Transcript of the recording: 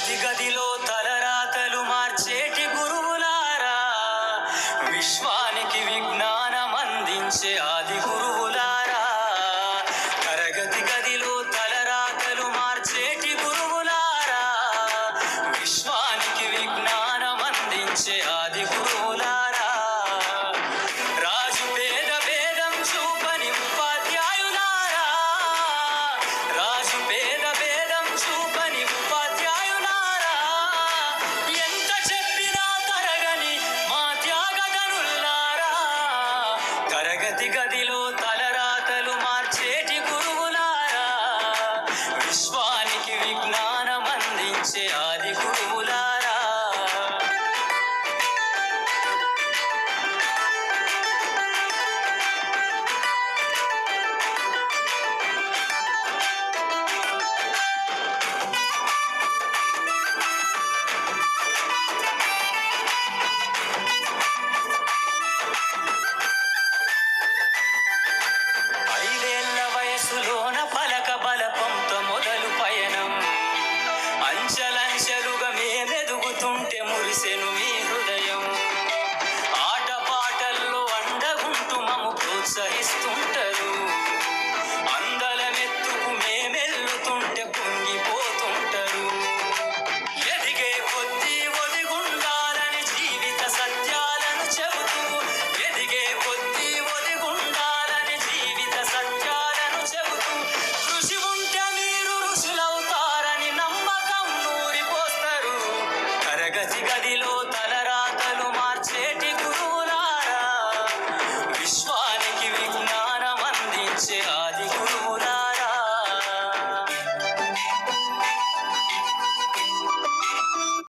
తరగతి గదిలో తలరాతలు మార్చేటి గురువులారా, విశ్వానికి విజ్ఞానం అందించే ఆది గురువులారా. తరగతి గదిలో తలరాతలు మార్చేటి గురువులారా, విశ్వానికి విజ్ఞానం అందించే ఆది గురువులారా. రాజు పేద భేదం చూపని ఉపాధ్యాయులారా, రాజు పేద భేదం చూపని ఉపాధ్యాయులారా. ఎంత చెప్పినా తరగని మా త్యాగధనులారా, తరగతి గదిలో తలరాతలు మార్చేటి గురువులారా, విశ్వానికి విజ్ఞానం అందించే